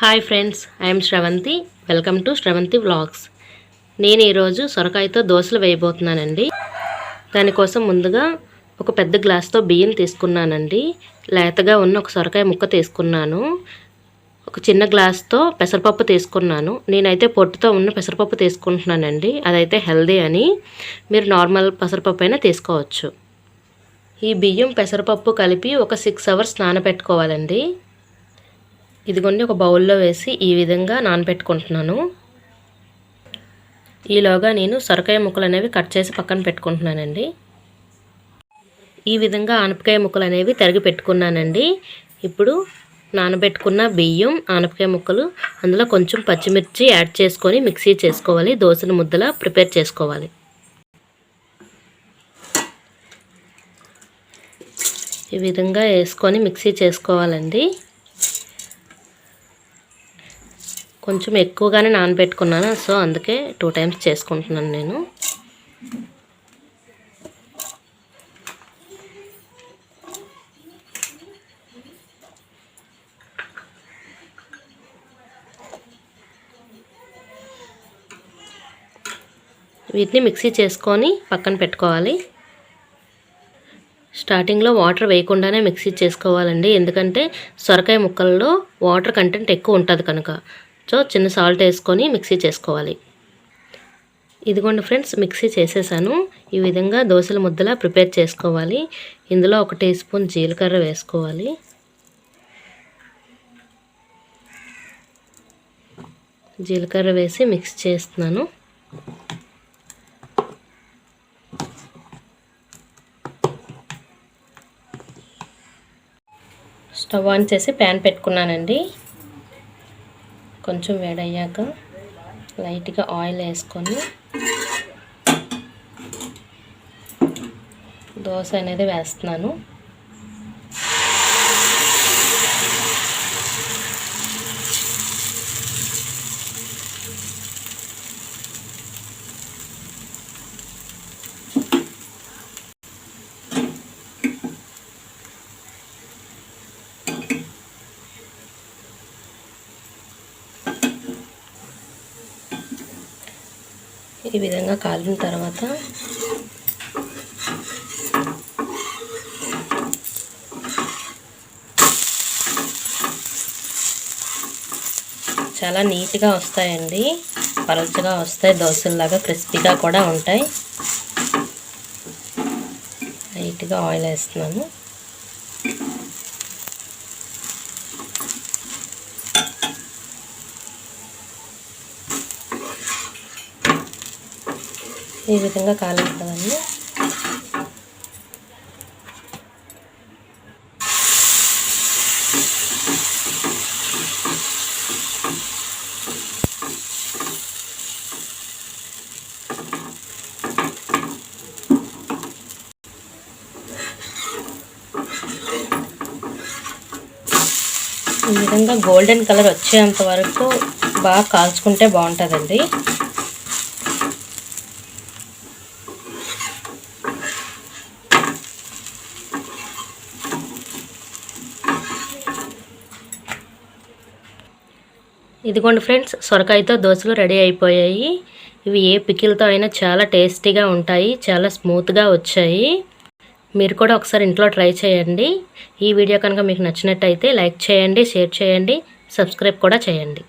Hi friends, I'm Sravanthi. Welcome to Sravanthi vlogs. నేను ఈరోజు సొరకాయతో దోశలు వేయబోతున్నానండి. దానికోసం ముందుగా ఒక పెద్ద గ్లాస్తో బియ్యం తీసుకున్నానండి. లేతగా ఉన్న ఒక సొరకాయ ముక్క తీసుకున్నాను. ఒక చిన్న గ్లాస్తో పెసరపప్పు తీసుకున్నాను. నేనైతే పొట్టుతో ఉన్న పెసరపప్పు తీసుకుంటున్నానండి. అదైతే హెల్దీ అని. మీరు నార్మల్ పెసరపప్పు అయినా తీసుకోవచ్చు. ఈ బియ్యం పెసరపప్పు కలిపి ఒక 6 hours నానబెట్టుకోవాలండి. ఇదిగోండి, ఒక బౌల్లో వేసి ఈ విధంగా నానబెట్టుకుంటున్నాను. ఈలోగా నేను సొరకాయ ముక్కలు అనేవి కట్ చేసి పక్కన పెట్టుకుంటున్నానండి. ఈ విధంగా ఆనపకాయ ముక్కలు అనేవి తరిగి పెట్టుకున్నానండి. ఇప్పుడు నానబెట్టుకున్న బియ్యం, ఆనపకాయ ముక్కలు, అందులో కొంచెం పచ్చిమిర్చి యాడ్ చేసుకొని మిక్సీ చేసుకోవాలి. దోసల ముద్దలా ప్రిపేర్ చేసుకోవాలి. ఈ విధంగా వేసుకొని మిక్సీ చేసుకోవాలండి. కొంచెం ఎక్కువగానే నానబెట్టుకున్నాను, సో అందుకే 2 times చేసుకుంటున్నాను నేను. వీటిని మిక్సీ చేసుకొని పక్కన పెట్టుకోవాలి. స్టార్టింగ్లో వాటర్ వేయకుండానే మిక్సీ చేసుకోవాలండి, ఎందుకంటే సొరకాయ ముక్కల్లో వాటర్ కంటెంట్ ఎక్కువ ఉంటుంది కనుక. సో చిన్న సాల్ట్ వేసుకొని మిక్సీ చేసుకోవాలి. ఇదిగోండి ఫ్రెండ్స్, మిక్సీ చేసేసాను. ఈ విధంగా దోశల ముద్దలా ప్రిపేర్ చేసుకోవాలి. ఇందులో 1 teaspoon జీలకర్ర వేసుకోవాలి. జీలకర్ర వేసి మిక్స్ చేస్తున్నాను. స్టవ్ ఆన్ చేసి ప్యాన్ పెట్టుకున్నానండి. కొంచెం వేడయ్యాక లైట్గా ఆయిల్ వేసుకొని దోశ అనేది వేస్తున్నాను. ఈ విధంగా కాలిన తర్వాత చాలా నీట్గా వస్తాయండి. పలుచగా వస్తాయి, దోశల్లాగా క్రిస్పీగా కూడా ఉంటాయి. లైట్గా ఆయిల్ వేస్తున్నాను. ఈ విధంగా కాలేదు కదండి. ఈ విధంగా గోల్డెన్ కలర్ వచ్చేంత వరకు బాగా కాల్చుకుంటే బాగుంటుందండి. ఇదిగోండి ఫ్రెండ్స్, సొరకాయతో దోశలు రెడీ అయిపోయాయి. ఇవి ఏ పికిల్తో అయినా చాలా టేస్టీగా ఉంటాయి, చాలా స్మూత్గా వచ్చాయి. మీరు కూడా ఒకసారి ఇంట్లో ట్రై చేయండి. ఈ వీడియో కనుక మీకు నచ్చినట్టయితే లైక్ చేయండి, షేర్ చేయండి, సబ్స్క్రైబ్ కూడా చేయండి.